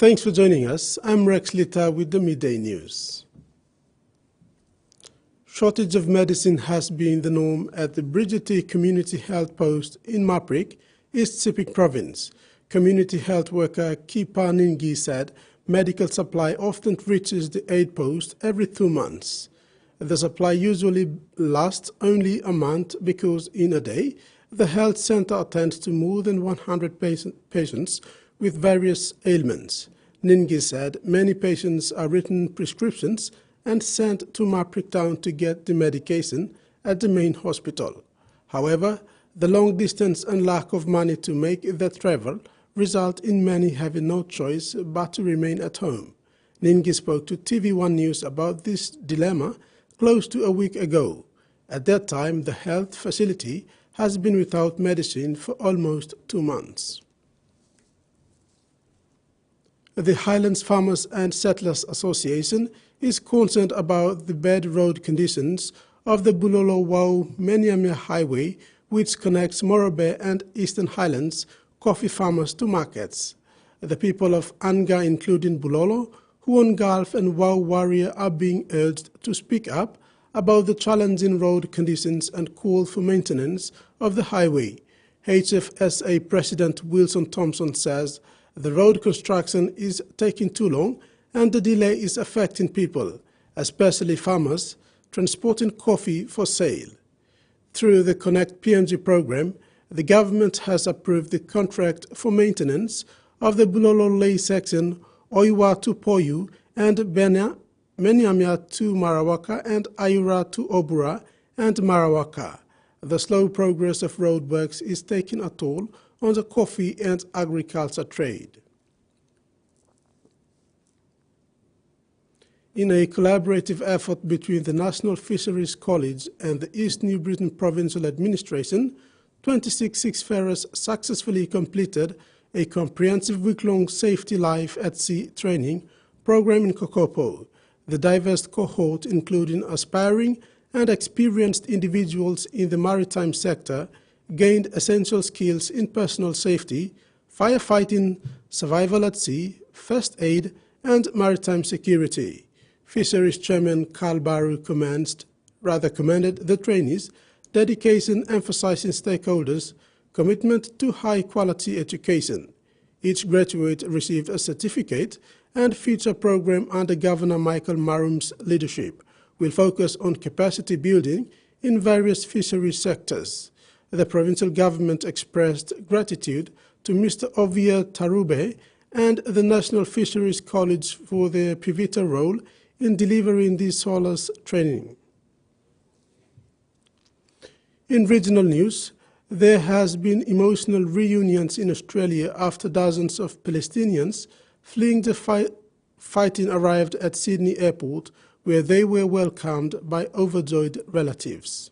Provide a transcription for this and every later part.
Thanks for joining us. I'm Rex Litter with the Midday News. Shortage of medicine has been the norm at the Bridgety Community Health Post in Maprik, East Sepik Province. Community health worker Kipa Ningi said medical supply often reaches the aid post every 2 months. The supply usually lasts only a month because in a day, the health center attends to more than 100 patients with various ailments. Ningi said many patients are written prescriptions and sent to Maprik Town to get the medication at the main hospital. However, the long distance and lack of money to make the travel result in many having no choice but to remain at home. Ningi spoke to TVWAN News about this dilemma close to a week ago. At that time, the health facility has been without medicine for almost 2 months. The Highlands Farmers and Settlers Association is concerned about the bad road conditions of the Bulolo-Wau-Meniamia Highway, which connects Morobe and Eastern Highlands coffee farmers to markets. The people of Anga, including Bulolo, Huon Gulf and Wau Warrior, are being urged to speak up about the challenging road conditions and call for maintenance of the highway. HFSA President Wilson Thompson says the road construction is taking too long and the delay is affecting people, especially farmers, transporting coffee for sale. Through the Connect PNG program, the government has approved the contract for maintenance of the Bulolo Lay section, Oiwa to Poyu, and Meniamia to Marawaka, and Ayura to Obura and Marawaka. The slow progress of roadworks is taking a toll on the coffee and agriculture trade. In a collaborative effort between the National Fisheries College and the East New Britain Provincial Administration, 26 seafarers successfully completed a comprehensive week-long safety life at sea training program in Kokopo. The diverse cohort, including aspiring and experienced individuals in the maritime sector, gained essential skills in personal safety, firefighting, survival at sea, first aid, and maritime security. Fisheries Chairman Carl Baru commended the trainees' dedication, emphasizing stakeholders' commitment to high-quality education. Each graduate received a certificate, and future program under Governor Michael Marum's leadership will focus on capacity building in various fisheries sectors. The provincial government expressed gratitude to Mr. Ovia Tarube and the National Fisheries College for their pivotal role in delivering this solace training. In regional news, there has been emotional reunions in Australia after dozens of Palestinians fleeing the fighting arrived at Sydney Airport, where they were welcomed by overjoyed relatives.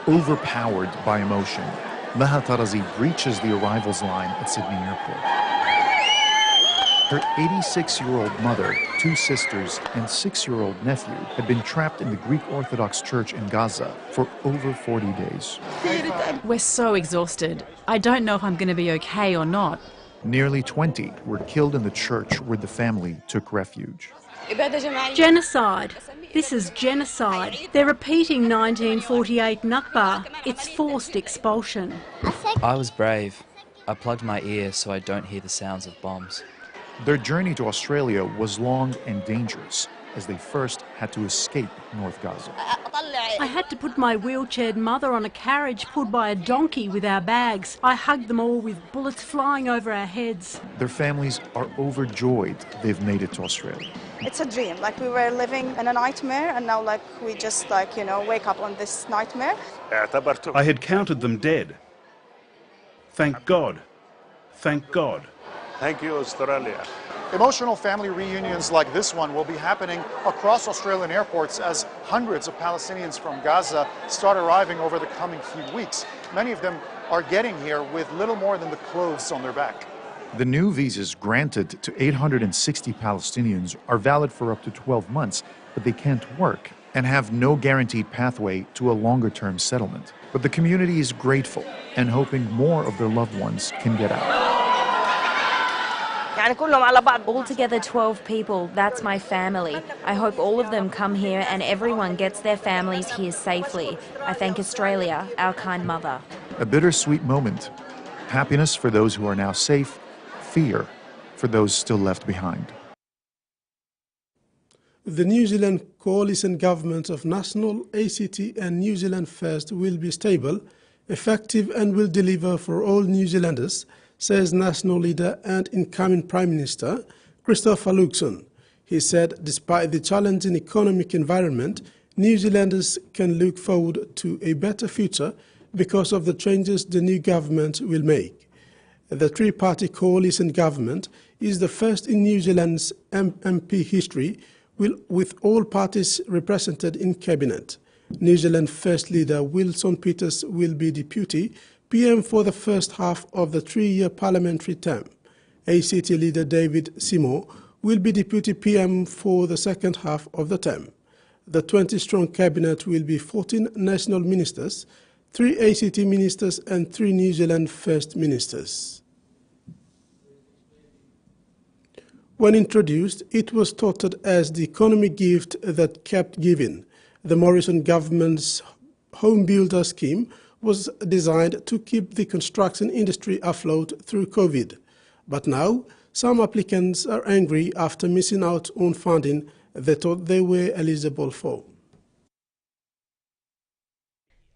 Overpowered by emotion, Meha Tarazi breaches the arrivals line at Sydney Airport. Her 86-year-old mother, 2 sisters, and 6-year-old nephew had been trapped in the Greek Orthodox Church in Gaza for over 40 days. We're so exhausted. I don't know if I'm going to be okay or not. Nearly 20 were killed in the church where the family took refuge. Genocide. This is genocide. They're repeating 1948 Nakba. It's forced expulsion. I was brave. I plugged my ear so I don't hear the sounds of bombs. Their journey to Australia was long and dangerous, as they first had to escape North Gaza. I had to put my wheelchaired mother on a carriage pulled by a donkey with our bags. I hugged them all with bullets flying over our heads. Their families are overjoyed they've made it to Australia. It's a dream, like we were living in a nightmare and now we just wake up on this nightmare. I had counted them dead. Thank God. Thank God. Thank you, Australia. Emotional family reunions like this one will be happening across Australian airports as hundreds of Palestinians from Gaza start arriving over the coming few weeks. Many of them are getting here with little more than the clothes on their back. The new visas granted to 860 Palestinians are valid for up to 12 months, but they can't work and have no guaranteed pathway to a longer-term settlement. But the community is grateful and hoping more of their loved ones can get out. Altogether 12 people, that's my family. I hope all of them come here and everyone gets their families here safely. I thank Australia, our kind mother. A bittersweet moment. Happiness for those who are now safe, fear for those still left behind. The New Zealand coalition government of National, ACT and New Zealand First will be stable, effective and will deliver for all New Zealanders, says National leader and incoming Prime Minister Christopher Luxon. He said despite the challenging economic environment, New Zealanders can look forward to a better future because of the changes the new government will make. The three-party coalition government is the first in New Zealand's MP history with all parties represented in cabinet. New Zealand First leader Wilson Peters will be Deputy PM for the first half of the three-year parliamentary term. ACT leader David Seymour will be Deputy PM for the second half of the term. The 20-strong cabinet will be 14 national ministers, 3 ACT ministers and 3 New Zealand First ministers. When introduced, it was touted as the economic gift that kept giving. The Morrison government's home builder scheme was designed to keep the construction industry afloat through COVID. But now, some applicants are angry after missing out on funding they thought they were eligible for.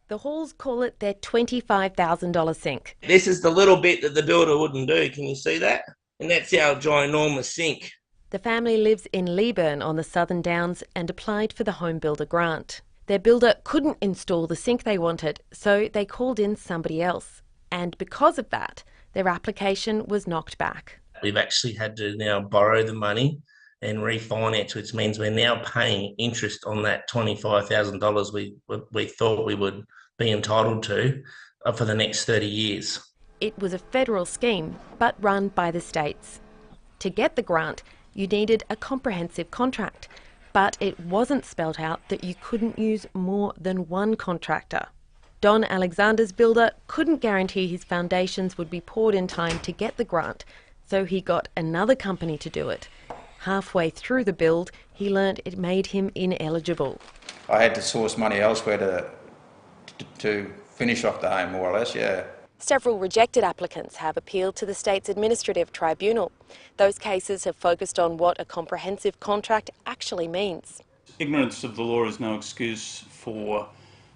The Halls call it their $25,000 sink. This is the little bit that the builder wouldn't do, can you see that? And that's our ginormous sink. The family lives in Leeburn on the Southern Downs and applied for the home builder grant. Their builder couldn't install the sink they wanted, so they called in somebody else. And because of that, their application was knocked back. We've actually had to now borrow the money and refinance, which means we're now paying interest on that $25,000 we thought we would be entitled to for the next 30 years. It was a federal scheme, but run by the states. To get the grant, you needed a comprehensive contract, but it wasn't spelt out that you couldn't use more than one contractor. Don Alexander's builder couldn't guarantee his foundations would be poured in time to get the grant, so he got another company to do it. Halfway through the build, he learnt it made him ineligible. I had to source money elsewhere to finish off the home, more or less, yeah. Several rejected applicants have appealed to the state's administrative tribunal. Those cases have focused on what a comprehensive contract actually means. Ignorance of the law is no excuse for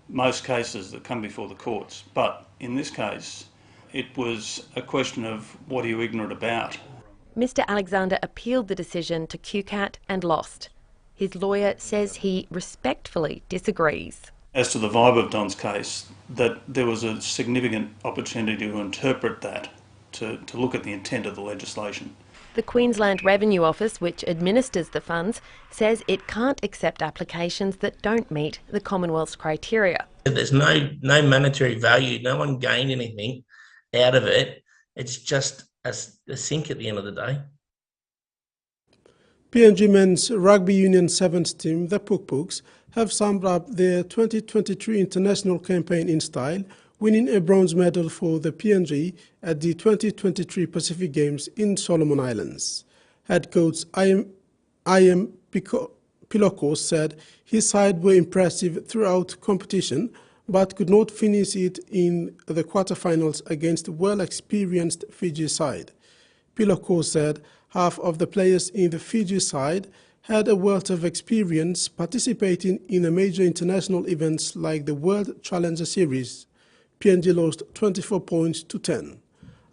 most cases that come before the courts, but in this case, it was a question of what are you ignorant about? Mr. Alexander appealed the decision to QCAT and lost. His lawyer says he respectfully disagrees. As to the vibe of Don's case, that there was a significant opportunity to interpret that, to look at the intent of the legislation. The Queensland Revenue Office, which administers the funds, says it can't accept applications that don't meet the Commonwealth's criteria. There's no monetary value, no one gained anything out of it. It's just a sink at the end of the day. PNG men's rugby union sevens team, the Puk-Puks, have summed up their 2023 international campaign in style, winning a bronze medal for the PNG at the 2023 Pacific Games in Solomon Islands. Head coach I.M. Pilokos said his side were impressive throughout competition, but could not finish it in the quarterfinals against a well-experienced Fiji side. Pilokos said half of the players in the Fiji side had a wealth of experience participating in major international events like the World Challenger Series. PNG lost 24 points to 10.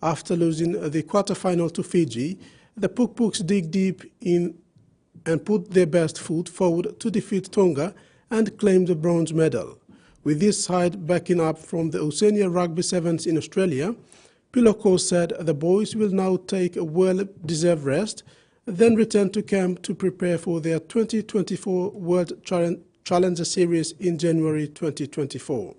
After losing the quarterfinal to Fiji, the Puk-Puks dig deep in and put their best foot forward to defeat Tonga and claim the bronze medal. With this side backing up from the Oceania Rugby Sevens in Australia, Pilokos said the boys will now take a well-deserved rest, then return to camp to prepare for their 2024 World Challenger Series in January 2024.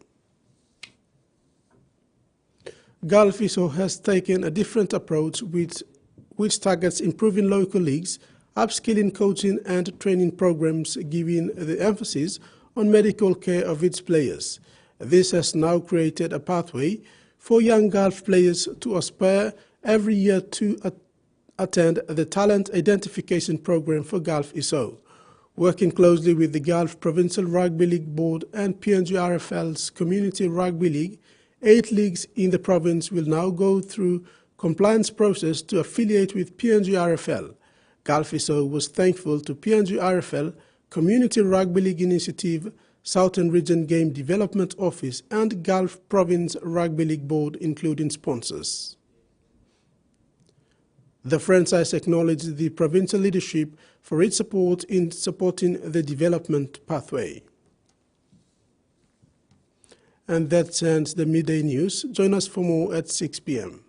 Gulf ISO has taken a different approach which targets improving local leagues, upskilling coaching and training programs, giving the emphasis on medical care of its players. This has now created a pathway for young Gulf players to aspire every year to attend the Talent Identification Program for Gulf ISO. Working closely with the Gulf Provincial Rugby League Board and PNG RFL's Community Rugby League, 8 leagues in the province will now go through compliance process to affiliate with PNG RFL. Gulf ISO was thankful to PNG RFL, Community Rugby League Initiative, Southern Region Game Development Office and Gulf Province Rugby League Board, including sponsors. The franchise acknowledged the provincial leadership for its support in supporting the development pathway. And that ends the midday news. Join us for more at 6 p.m.